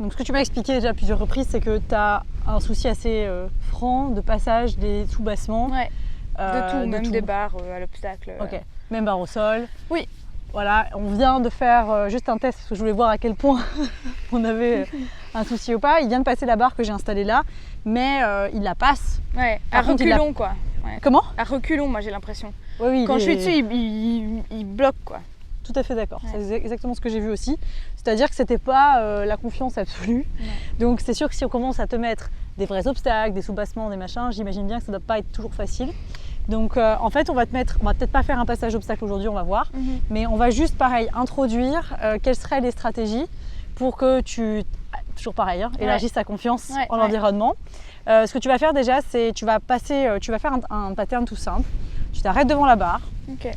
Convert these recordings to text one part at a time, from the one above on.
Donc ce que tu m'as expliqué déjà à plusieurs reprises, c'est que tu as un souci assez franc de passage des sous-bassements. Ouais, de tout, même tout. des barres à l'obstacle. Ok, même barre au sol. Oui. Voilà, on vient de faire juste un test parce que je voulais voir à quel point on avait un souci ou pas. Il vient de passer la barre que j'ai installée là, mais il la passe. Ouais, à Par contre, reculons quoi. Ouais. Comment? À reculons, moi j'ai l'impression. Oui, Quand je suis dessus, il bloque quoi. Tout à fait d'accord, Ouais. c'est exactement ce que j'ai vu aussi. C'est-à-dire que c'était pas la confiance absolue. Ouais. Donc c'est sûr que si on commence à te mettre des vrais obstacles, des sous-bassements, des machins, j'imagine bien que ça ne doit pas être toujours facile. Donc en fait on va peut-être pas faire un passage obstacle aujourd'hui, on va voir, mais on va juste pareil introduire quelles seraient les stratégies pour que tu, toujours pareil, hein, élargisses ta confiance en l'environnement. Ce que tu vas faire déjà, c'est tu vas faire un pattern tout simple. Tu t'arrêtes devant la barre.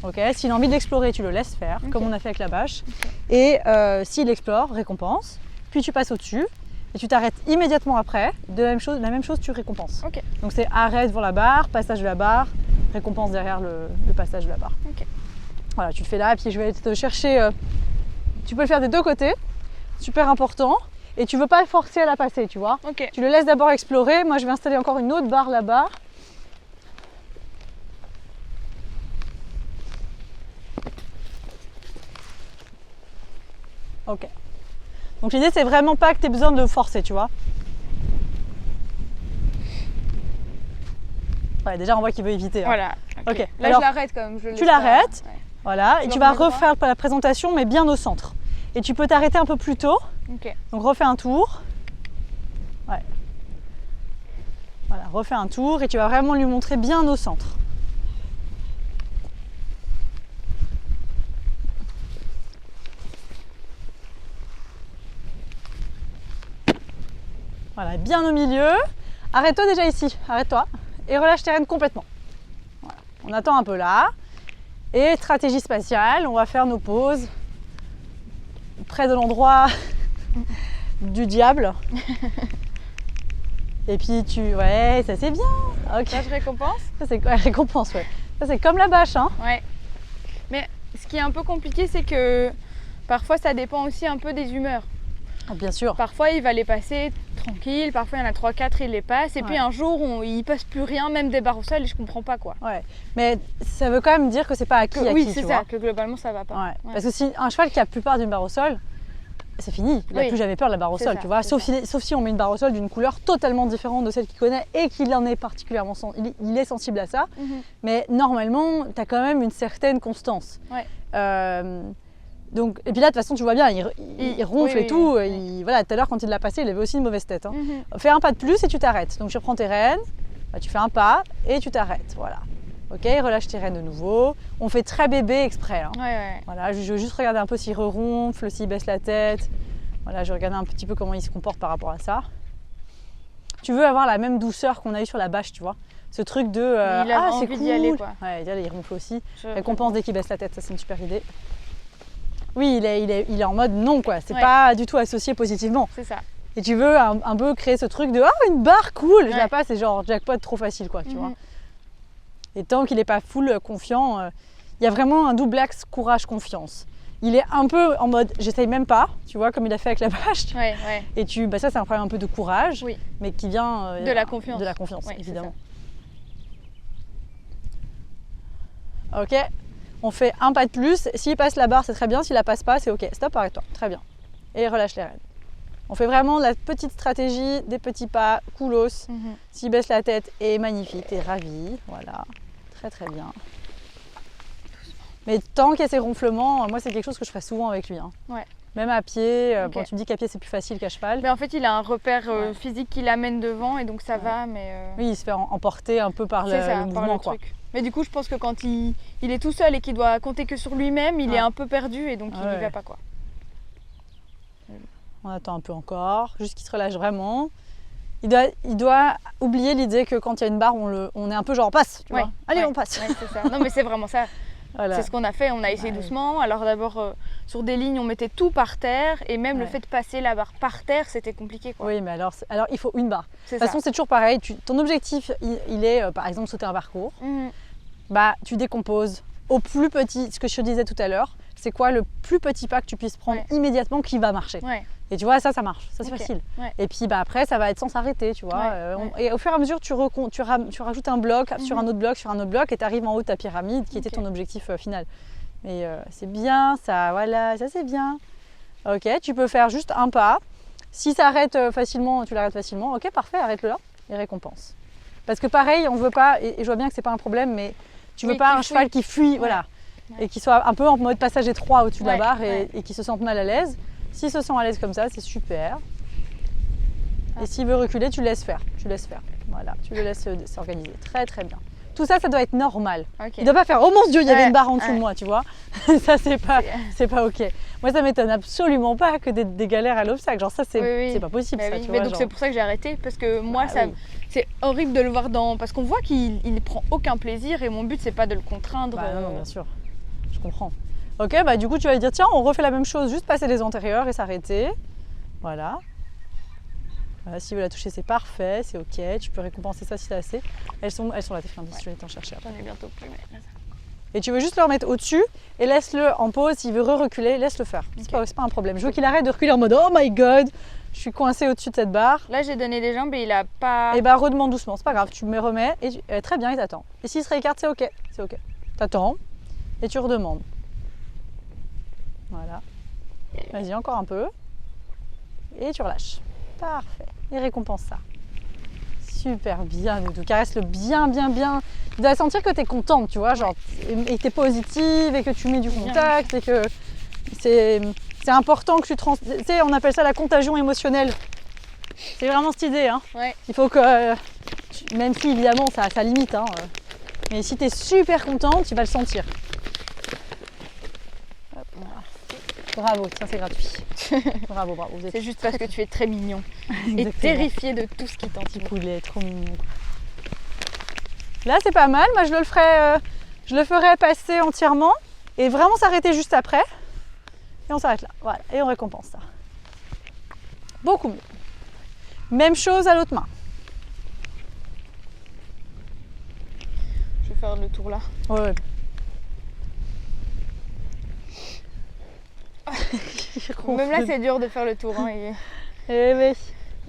Okay. S'il a envie d'explorer, tu le laisses faire, comme on a fait avec la bâche. Et s'il explore, récompense. Puis tu passes au-dessus et tu t'arrêtes immédiatement après. La même chose, tu récompenses. Donc c'est arrêt devant la barre, passage de la barre, récompense derrière le passage de la barre. Voilà, tu le fais là, puis je vais te chercher. Tu peux le faire des deux côtés, super important. Et tu veux pas le forcer à la passer, tu vois. Tu le laisses d'abord explorer. Moi, je vais installer encore une autre barre là-bas. Ok. Donc l'idée, c'est vraiment pas que tu aies besoin de forcer, tu vois. Ouais, déjà, on voit qu'il veut éviter. Hein. Voilà. Ok. Là, alors, je l'arrête quand même. Tu l'arrêtes. Ouais. Voilà. Et tu vas refaire la présentation, mais bien au centre. Et tu peux t'arrêter un peu plus tôt. Donc refais un tour. Ouais. Voilà, refais un tour et tu vas vraiment lui montrer bien au centre. Voilà, bien au milieu. Arrête-toi déjà ici, arrête-toi. Et relâche tes rênes complètement. Voilà. On attend un peu là. Et stratégie spatiale, on va faire nos pauses près de l'endroit du diable. Et puis ouais, ça c'est bien. Okay. Ça je récompense. Ça c'est quoi, récompense, ouais. Ça c'est comme la bâche, hein. Ouais. Mais ce qui est un peu compliqué, c'est que parfois ça dépend aussi un peu des humeurs. Ah, bien sûr. Parfois il va les passer tranquille, parfois il y en a 3-4, il les passe. Et puis un jour il passe plus rien, même des barres au sol, et je comprends pas quoi. Ouais. Mais ça veut quand même dire que c'est pas acquis. Oui, c'est ça, que globalement ça va pas. Ouais. Parce que si un cheval qui a plus peur d'une barre au sol, c'est fini, il n'a plus jamais peur de la barre au sol, tu vois. Sauf si on met une barre au sol d'une couleur totalement différente de celle qu'il connaît et qu'il en est particulièrement il est sensible à ça. Mais normalement, tu as quand même une certaine constance. Donc, et puis là, de toute façon, tu vois bien, il ronfle et tout. Voilà, tout à l'heure, quand il l'a passé, il avait aussi une mauvaise tête. Hein. Fais un pas de plus et tu t'arrêtes. Donc, tu reprends tes rênes, tu fais un pas et tu t'arrêtes. Voilà. Ok, relâche tes rênes de nouveau. On fait très bébé exprès. Hein. Voilà, je veux juste regarder un peu s'il ronfle, s'il baisse la tête. Voilà, je regarde un petit peu comment il se comporte par rapport à ça. Tu veux avoir la même douceur qu'on a eu sur la bâche, tu vois. Ce truc de c'est cool. D'y aller, quoi. Ouais, il ronfle aussi. Récompense dès qu'il baisse la tête, ça c'est une super idée. Oui, il est en mode non, quoi. C'est pas du tout associé positivement. C'est ça. Et tu veux un peu créer ce truc de une barre cool. Je la passe, c'est genre jackpot trop facile, quoi, tu vois. Et tant qu'il n'est pas full confiant, il y a vraiment un double axe courage-confiance. Il est un peu en mode j'essaye même pas, tu vois, comme il a fait avec la bâche. Et ça, c'est un problème un peu de courage, mais qui vient de la confiance. De la confiance, évidemment. Ok, on fait un pas de plus. S'il passe la barre, c'est très bien. S'il la passe pas, c'est ok. Stop, arrête-toi. Très bien. Et relâche les rênes. On fait vraiment la petite stratégie des petits pas, coolos. S'il baisse la tête, et magnifique, t'es ravi. Voilà, très très bien. Mais tant qu'il y a ces ronflements, moi c'est quelque chose que je ferai souvent avec lui. Hein. Même à pied, bon, tu me dis qu'à pied c'est plus facile qu'à cheval. Mais en fait il a un repère physique qui l'amène devant et donc ça va. Mais oui, il se fait emporter un peu par le mouvement. Quoi. Mais du coup je pense que quand il est tout seul et qu'il doit compter que sur lui-même, il est un peu perdu et donc il n'y va pas quoi. On attend un peu encore, juste qu'il se relâche vraiment. Il doit oublier l'idée que quand il y a une barre, on est un peu genre passe, tu vois. Allez, on passe. C'est ça. Non mais c'est vraiment ça. Voilà. C'est ce qu'on a fait, on a essayé doucement. Alors d'abord sur des lignes on mettait tout par terre et même le fait de passer la barre par terre c'était compliqué quoi. Oui mais alors il faut une barre. De toute façon c'est toujours pareil, ton objectif il est par exemple sauter un parcours, bah tu décomposes au plus petit, ce que je te disais tout à l'heure, c'est quoi le plus petit pas que tu puisses prendre immédiatement qui va marcher. Et tu vois, ça marche, ça c'est facile. Ouais. Et puis après, ça va être sans s'arrêter, tu vois. Et au fur et à mesure, tu rajoutes un bloc sur un autre bloc, sur un autre bloc, et tu arrives en haut de ta pyramide, qui était ton objectif final. Mais c'est bien, ça, voilà, ça c'est bien. Ok, tu peux faire juste un pas. Si ça arrête facilement, tu l'arrêtes facilement. Ok, parfait, arrête-le là et récompense. Parce que pareil, on veut pas, et je vois bien que c'est pas un problème, mais tu veux pas un cheval qui fuit, voilà, et qui soit un peu en mode passage étroit au-dessus de la barre et qui se sente mal à l'aise. S'il se sent à l'aise comme ça, c'est super. Et s'il veut reculer, tu le laisses faire. Voilà, tu le laisses s'organiser. Très très bien. Tout ça, ça doit être normal. Il ne doit pas faire « Oh mon Dieu, il y avait une barre en dessous de moi », tu vois. Ça, c'est pas OK. Moi, ça m'étonne absolument pas que des galères à l'obstacle. Genre ça, c'est pas possible. Ça, tu vois, donc c'est pour ça que j'ai arrêté. Parce que moi, c'est horrible de le voir parce qu'on voit qu'il ne prend aucun plaisir et mon but, c'est pas de le contraindre. Non, bien sûr. Je comprends. Ok, bah du coup, tu vas lui dire « Tiens, on refait la même chose, juste passer les antérieurs et s'arrêter. » Voilà. S'il veut la toucher, c'est parfait, c'est ok. Tu peux récompenser ça si tu as assez. Elles sont là, tes friandises, je vais t'en chercher après. J'en ai bientôt plus, mais là, ça... Et tu veux juste le remettre au-dessus et laisse-le en pause. S'il veut reculer, laisse-le faire. C'est pas un problème. Je veux qu'il arrête de reculer en mode oh my god, je suis coincée au-dessus de cette barre. Là, j'ai donné les jambes et il a pas. Et bah, redemande doucement, c'est pas grave. Tu me remets et très bien, il t'attend. Et s'il se réécarte, c'est ok. T'attends et tu redemandes. Voilà. Vas-y, encore un peu. Et tu relâches. Parfait. Et récompense ça. Super bien, Doudou. Caresse-le bien. Il doit sentir que tu es contente, tu vois, genre, et que tu es positive, et que tu mets du contact, et que c'est important que tu tu sais, on appelle ça la contagion émotionnelle. C'est vraiment cette idée, hein. Il faut que, même si évidemment ça limite, hein, mais si tu es super contente, tu vas le sentir. Bravo, ça c'est gratuit. Bravo. C'est juste parce que tu es très mignon et terrifié de tout ce qui t'entoure. Petit poulet, trop mignon. Là c'est pas mal, moi je le ferai passer entièrement et vraiment s'arrêter juste après. Et on s'arrête là, voilà, et on récompense ça. Beaucoup mieux. Même chose à l'autre main. Je vais faire le tour là. Ouais. Même là, c'est dur de faire le tour. Hein, oui.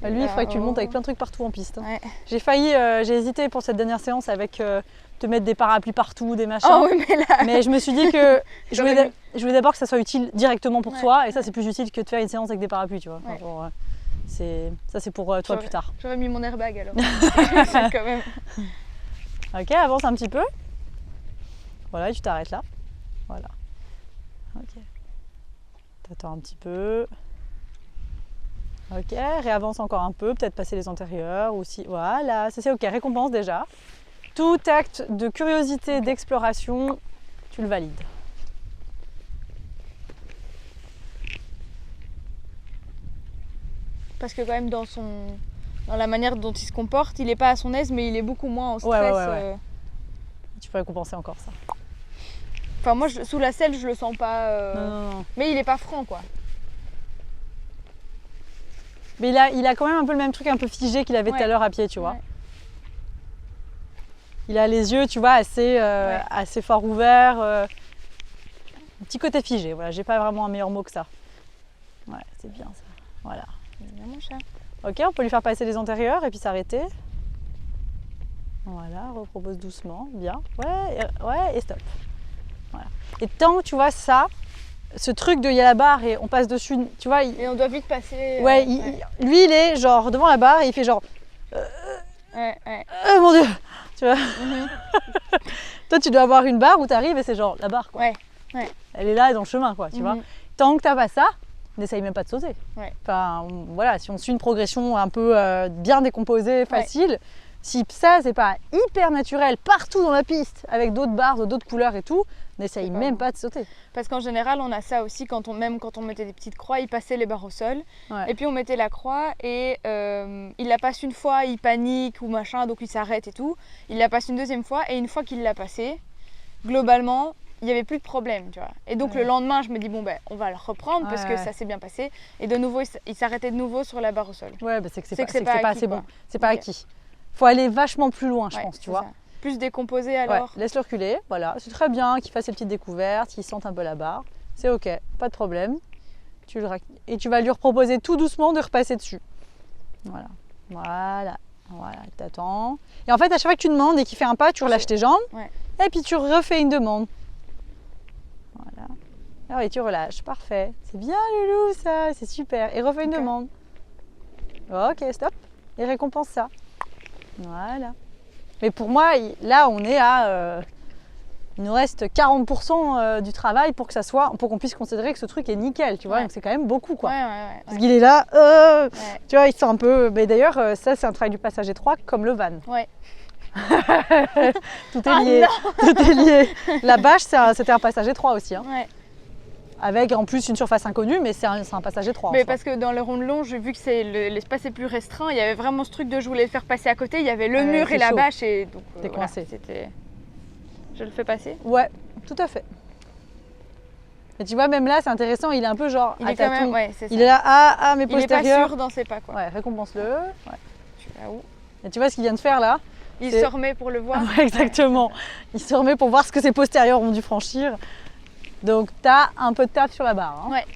Bah, lui, il faudrait que tu le montes avec plein de trucs partout en piste. Hein. J'ai hésité pour cette dernière séance avec te mettre des parapluies partout, des machins. Oh, oui, mais je me suis dit que je voulais d'abord que ça soit utile directement pour toi. Et ça, c'est plus utile que de faire une séance avec des parapluies, tu vois. Enfin, genre, ça, c'est pour toi plus tard. J'aurais mis mon airbag alors. Quand même. Ok, avance un petit peu. Voilà, et tu t'arrêtes là. Voilà. Ok. T'attends un petit peu. Ok, réavance encore un peu, peut-être passer les antérieurs ou si. Voilà, ça c'est ok, récompense déjà. Tout acte de curiosité, d'exploration, tu le valides. Parce que quand même dans la manière dont il se comporte, il n'est pas à son aise, mais il est beaucoup moins en stress. Ouais. Tu peux récompenser encore ça. Enfin moi, sous la selle, je le sens pas. Non. Mais il est pas franc, quoi. Mais il a quand même un peu le même truc un peu figé qu'il avait tout à l'heure à pied, tu vois. Il a les yeux, tu vois, assez fort ouverts. Un petit côté figé, voilà. J'ai pas vraiment un meilleur mot que ça. Ouais, c'est bien ça. Voilà. C'est bien mon chat. Ok, on peut lui faire passer les antérieurs et puis s'arrêter. Voilà, repropose doucement, bien. Ouais, et stop. Voilà. Et tant que tu vois ça, ce truc de il y a la barre et on passe dessus, tu vois. Et on doit vite passer. Lui, il est genre devant la barre et il fait genre. Mon Dieu, tu vois. Toi, tu dois avoir une barre où tu arrives et c'est genre la barre, quoi. Ouais. Elle est là dans le chemin, quoi, tu vois. Tant que tu n'as pas ça, n'essaye même pas de sauter. Enfin, voilà, si on suit une progression un peu bien décomposée, facile. Si ça, c'est pas hyper naturel partout dans la piste, avec d'autres barres, d'autres couleurs et tout, n'essaye même pas de sauter. Parce qu'en général, on a ça aussi, même quand on mettait des petites croix, il passait les barres au sol. Et puis on mettait la croix et il la passe une fois, il panique ou machin, donc il s'arrête et tout. Il la passe une deuxième fois et une fois qu'il l'a passée, globalement, il n'y avait plus de problème, tu vois. Et donc le lendemain, je me dis, bon, ben, on va le reprendre parce que ça s'est bien passé. Et de nouveau, il s'arrêtait de nouveau sur la barre au sol. Ouais, bah c'est que c'est pas assez bon. C'est pas acquis. Faut aller vachement plus loin, je pense, tu vois. Ça. Plus décomposé alors. Laisse-le reculer, voilà. C'est très bien qu'il fasse ses petites découvertes, qu'il sente un peu la barre. C'est ok, pas de problème. et tu vas lui proposer tout doucement de repasser dessus. Voilà, voilà, voilà, t'attends. Et en fait, à chaque fois que tu demandes et qu'il fait un pas, tu relâches tes jambes. Ouais. Et puis tu refais une demande. Voilà. Ah oui, tu relâches, parfait. C'est bien, Loulou, ça, c'est super. Et refais une demande. Ok, stop. Et récompense ça. Voilà. Mais pour moi, là, on est à... il nous reste 40% du travail pour qu'on puisse considérer que ce truc est nickel, tu vois. Donc c'est quand même beaucoup, quoi. Parce qu'il est là, tu vois, il sent un peu... Mais d'ailleurs, ça, c'est un travail du passager 3 comme le van. Ouais. Tout est lié. Tout est lié. La bâche, c'était un passager 3 aussi. Hein. Ouais. Avec en plus une surface inconnue, mais c'est un passager 3. Mais parce que dans le rondelon, j'ai vu que l'espace est plus restreint, il y avait vraiment ce truc de je voulais le faire passer à côté, il y avait le mur et la bâche et donc t'es coincé. Je le fais passer? Ouais, tout à fait. Et tu vois, même là, c'est intéressant, il est un peu genre. Il est quand même, ouais, c'est ça. Il est là, mes postérieurs. Il est pas sûr dans ses pas, quoi. Ouais, récompense-le. Ouais. Je sais pas où. Et tu vois ce qu'il vient de faire là? Il se remet pour le voir. Ouais, exactement. Ouais. Il se remet pour voir ce que ses postérieurs ont dû franchir. Donc, tu as un peu de taf sur la barre. Hein. Ouais.